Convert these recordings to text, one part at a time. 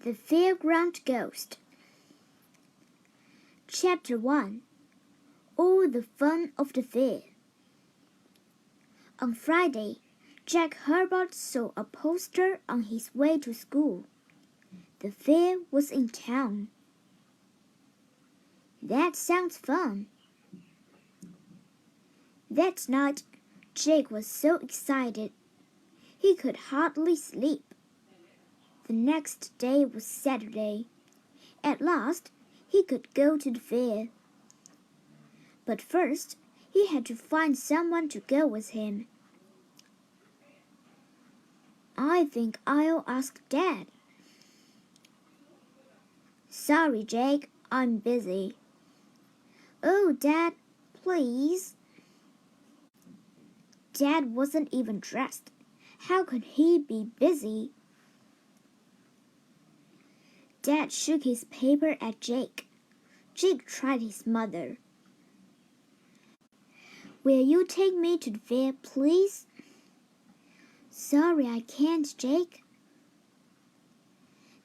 The Fairground Ghost. Chapter 1. All the Fun of the Fair. On Friday, Jack Herbert saw a poster on his way to school. The fair was in town. That sounds fun. That night, Jake was so excited he could hardly sleep. The next day was Saturday. At last, he could go to the fair. But first, he had to find someone to go with him. I think I'll ask Dad. Sorry, Jake, I'm busy. Oh, Dad, please. Dad wasn't even dressed. How could he be busy? Dad shook his paper at Jake. Jake tried his mother. Will you take me to the fair, please? Sorry, I can't, Jake.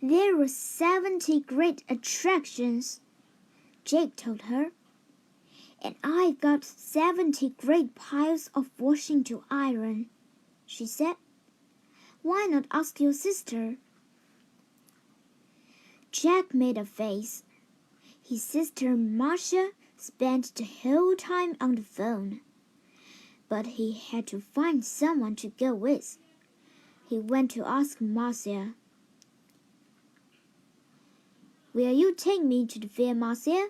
There were 70 great attractions, Jake told her. And I got 70 great piles of washing to iron, she said. Why not ask your sister? Jack made a face. His sister Marcia spent the whole time on the phone. But he had to find someone to go with. He went to ask Marcia. Will you take me to the fair, Marcia?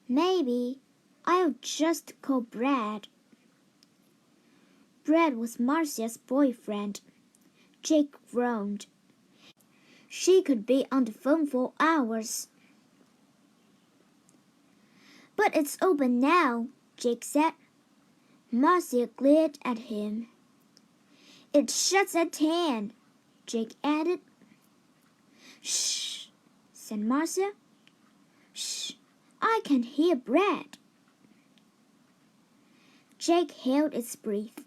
Maybe. I'll just call Brad. Brad was Marcia's boyfriend. Jake groaned. She could be on the phone for hours. But it's open now, Jake said. Marcia glared at him. It shuts at 10, Jake added. Shh, said Marcia. Shh, I can hear Brad. Jake held his breath.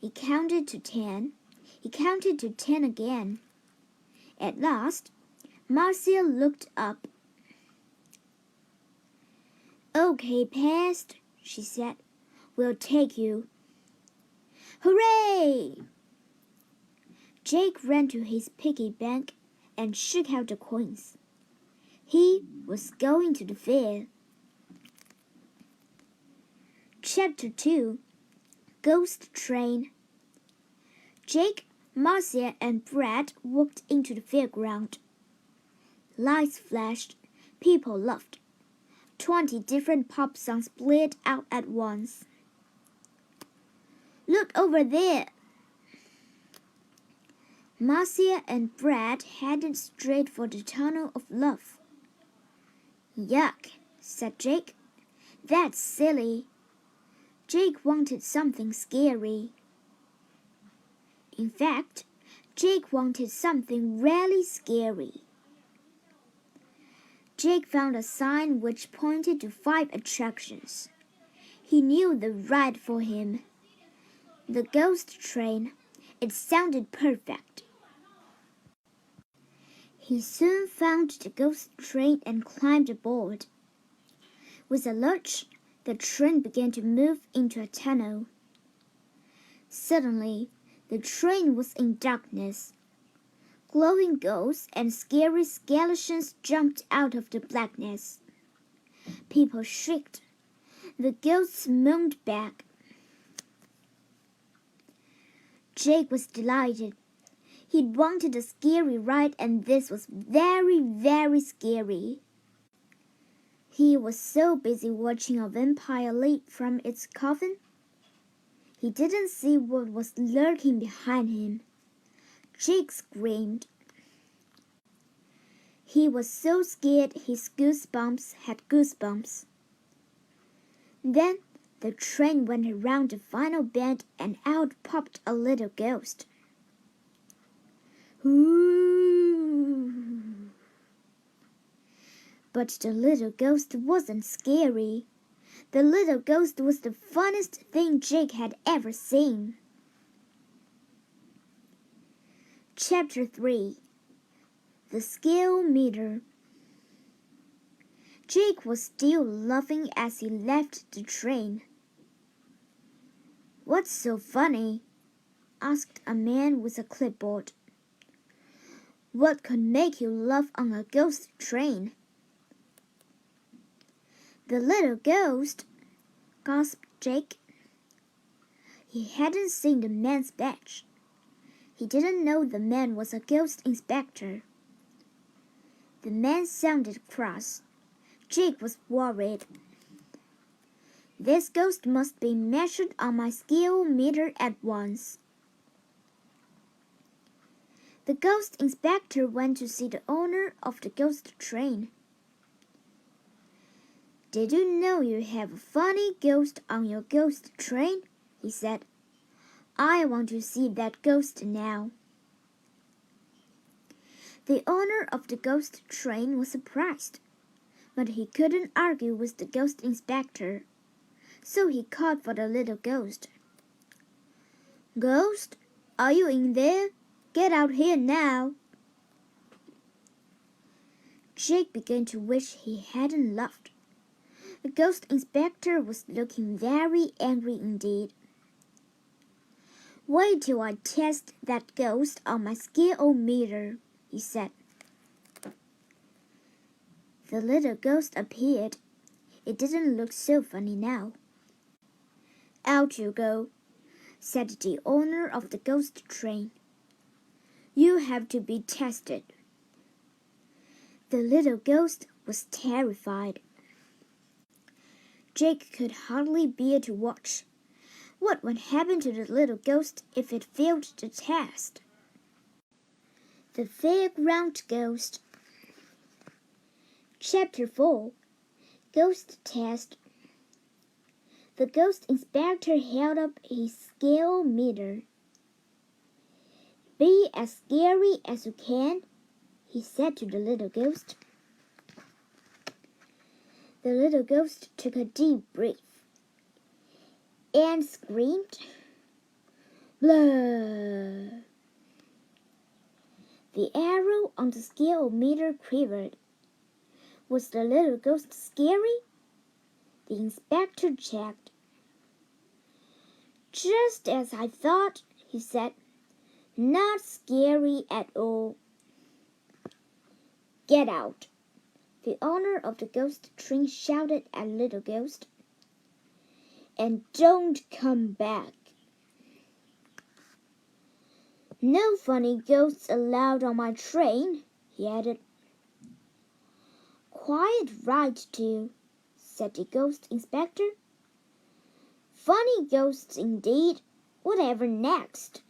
He counted to 10. He counted to 10 again. At last, Marcia looked up. Okay, Pest, she said. We'll take you. Hooray! Jake ran to his piggy bank and shook out the coins. He was going to the fair. Chapter 2. Ghost Train. Jake, Marcia, and Brad walked into the fairground. Lights flashed. People laughed. 20 different pop songs played out at once. Look over there! Marcia and Brad headed straight for the Tunnel of Love. Yuck, said Jake. That's silly. Jake wanted something scary. In fact, Jake wanted something really scary. Jake found a sign which pointed to 5 attractions. He knew the ride for him. The ghost train. It sounded perfect. He soon found the ghost train and climbed aboard. With a lurch, the train began to move into a tunnel. Suddenly, the train was in darkness. Glowing ghosts and scary skeletons jumped out of the blackness. People shrieked. The ghosts moaned back. Jake was delighted. He'd wanted a scary ride, and this was very, very scary. He was so busy watching a vampire leap from its coffin. He didn't see what was lurking behind him. Jake screamed. He was so scared his goosebumps had goosebumps. Then the train went around the final bend and out popped a little ghost. Ooh. But the little ghost wasn't scary. The little ghost was the funniest thing Jake had ever seen. Chapter 3. The scale meter. Jake was still laughing as he left the train. "What's so funny?" asked a man with a clipboard. "What could make you laugh on a ghost train?" "The little ghost," gasped Jake. He hadn't seen the man's badge. He didn't know the man was a ghost inspector. The man sounded cross. Jake was worried. "This ghost must be measured on my scale meter at once." The ghost inspector went to see the owner of the ghost train. "Did you know you have a funny ghost on your ghost train?" he said. "I want to see that ghost now." The owner of the ghost train was surprised, but he couldn't argue with the ghost inspector, so he called for the little ghost. "Ghost, are you in there? Get out here now." Jake began to wish he hadn't laughed. The ghost inspector was looking very angry indeed. "Wait till I test that ghost on my scale meter," he said. The little ghost appeared. It didn't look so funny now. "Out you go," said the owner of the ghost train. "You have to be tested." The little ghost was terrified. Jake could hardly bear to watch. What would happen to the little ghost if it failed the test? The fairground ghost. Chapter 4. Ghost Test. The ghost inspector held up his scale meter. "Be as scary as you can," he said to the little ghost. The little ghost took a deep breath and screamed, "Blah!" The arrow on the scale meter quivered. Was the little ghost scary? The inspector checked. "Just as I thought," he said. "Not scary at all." "Get out!" the owner of the ghost train shouted at little ghost. "And don't come back." "No funny ghosts allowed on my train," he added. "Quite right, too," said the ghost inspector. "Funny ghosts indeed. Whatever next?"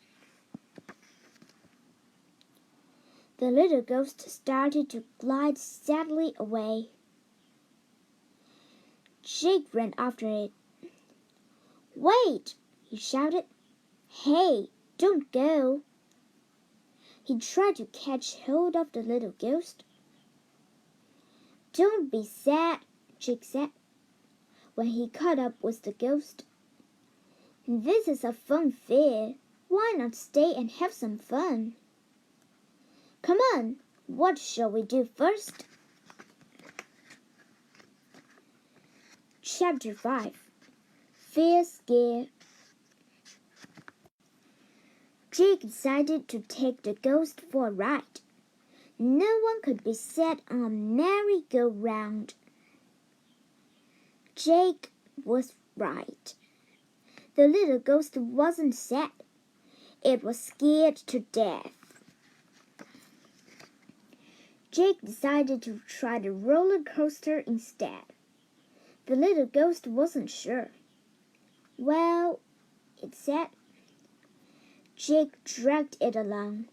The little ghost started to glide sadly away. Jake ran after it. "Wait!" he shouted. "Hey, don't go!" He tried to catch hold of the little ghost. "Don't be sad," Jake said, when he caught up with the ghost. "This is a fun fair. Why not stay and have some fun? Come on, what shall we do first?" Chapter 5. Fair Scare. Jake decided to take the ghost for a ride. No one could be sad on a merry-go-round. Jake was right. The little ghost wasn't sad. It was scared to death. Jake decided to try the roller coaster instead. The little ghost wasn't sure. "Well," it said. Jake dragged it along.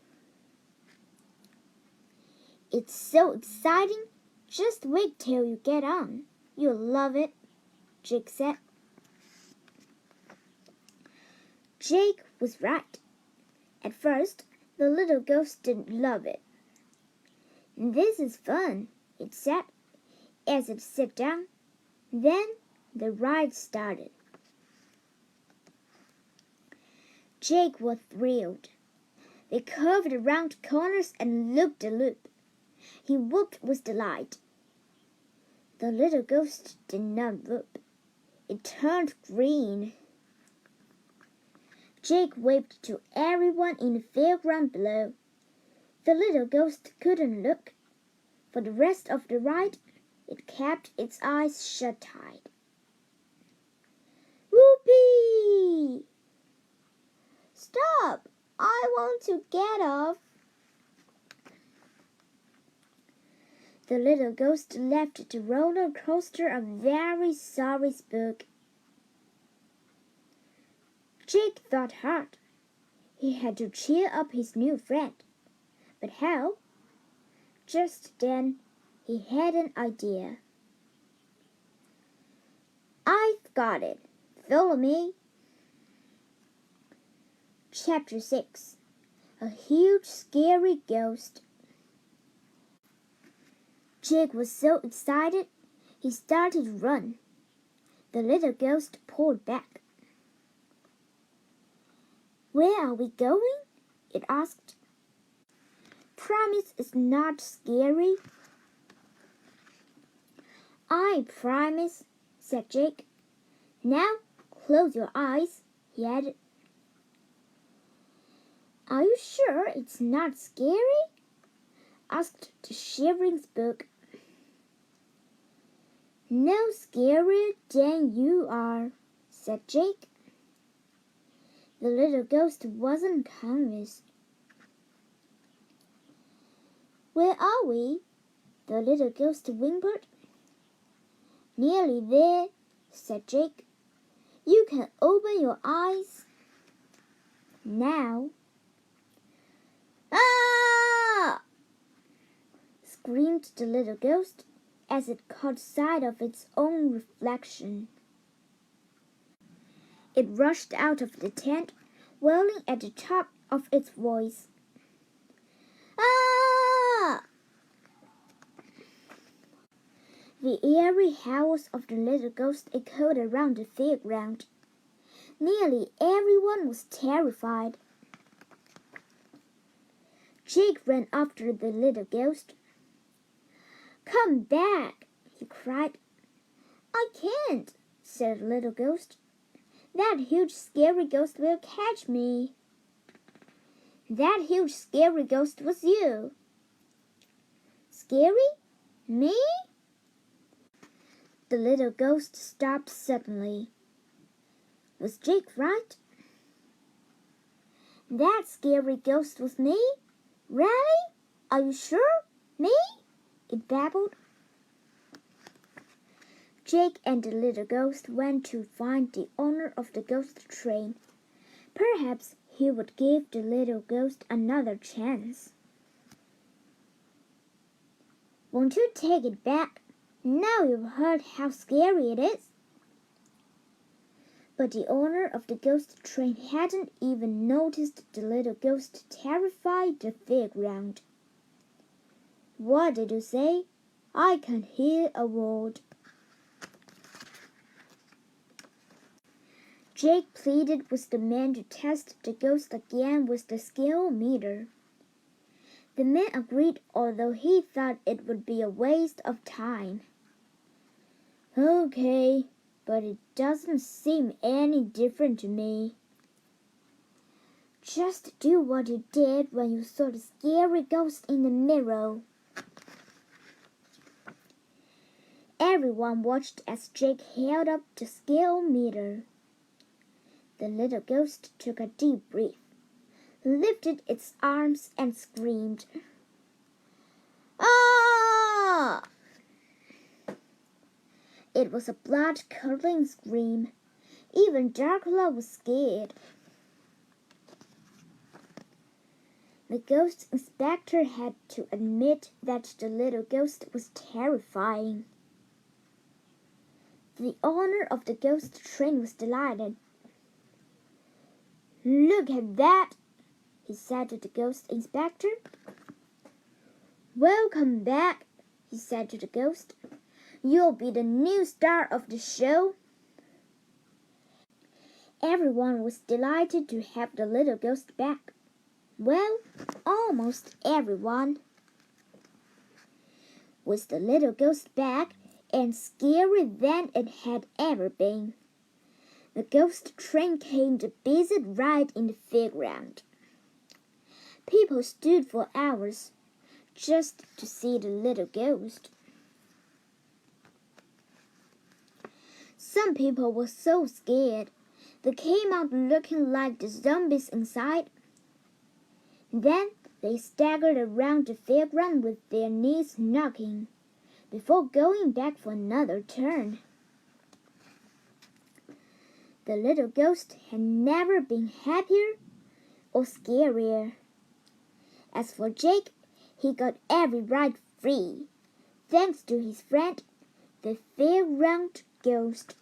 "It's so exciting. Just wait till you get on. You'll love it," Jake said. Jake was right. At first, the little ghost didn't love it. "This is fun," it said, as it sat down. Then the ride started. Jake was thrilled. They curved around corners and looped the loop. He whooped with delight. The little ghost did not whoop. It turned green. Jake waved to everyone in the fairground below. The little ghost couldn't look. For the rest of the ride, it kept its eyes shut tight. Whoopee! Stop! I want to get off. The little ghost left the roller coaster a very sorry spook. Jake thought hard. He had to cheer up his new friend. But how? Just then, he had an idea. I've got it. Follow me. Chapter 6. A huge, scary ghost. Jake was so excited, he started to run. The little ghost pulled back. Where are we going? It asked. Promise it's not scary. I promise, said Jake. Now close your eyes, he added. Are you sure it's not scary? Asked the shivering spook. No scarier than you are, said Jake. The little ghost wasn't convinced. Where are we? The little ghost whimpered. Nearly there, said Jake. You can open your eyes. Now. Ah! Screamed the little ghost as it caught sight of its own reflection. It rushed out of the tent, wailing at the top of its voice. Ah! The eerie howls of the little ghost echoed around the fairground. Nearly everyone was terrified. Jake ran after the little ghost. Come back, he cried. I can't, said the little ghost. That huge scary ghost will catch me. That huge scary ghost was you. Scary? Me? The little ghost stopped suddenly. Was Jake right? That scary ghost was me? Really? Are you sure? Me? It babbled. Jake and the little ghost went to find the owner of the ghost train. Perhaps he would give the little ghost another chance. Won't you take it back? Now you've heard how scary it is. But the owner of the ghost train hadn't even noticed the little ghost terrified the fairground. What did you say? I can't hear a word. Jake pleaded with the man to test the ghost again with the scale meter. The man agreed, although he thought it would be a waste of time. Okay, but it doesn't seem any different to me. Just do what you did when you saw the scary ghost in the mirror. Everyone watched as Jake held up the scale meter. The little ghost took a deep breath, lifted its arms, and screamed. Ah! It was a blood-curdling scream. Even Dracula was scared. The ghost inspector had to admit that the little ghost was terrifying. The owner of the ghost train was delighted. Look at that, he said to the ghost inspector. Welcome back, he said to the ghost. You'll be the new star of the show. Everyone was delighted to have the little ghost back. Well, almost everyone. was the little ghost back and scarier than it had ever been. The ghost train came to visit right in the fairground. People stood for hours just to see the little ghost. Some people were so scared they came out looking like the zombies inside. Then they staggered around the fairground with their knees knocking before going back for another turn. The little ghost had never been happier or scarier. As for Jake, he got every ride free, thanks to his friend, the fairground ghost.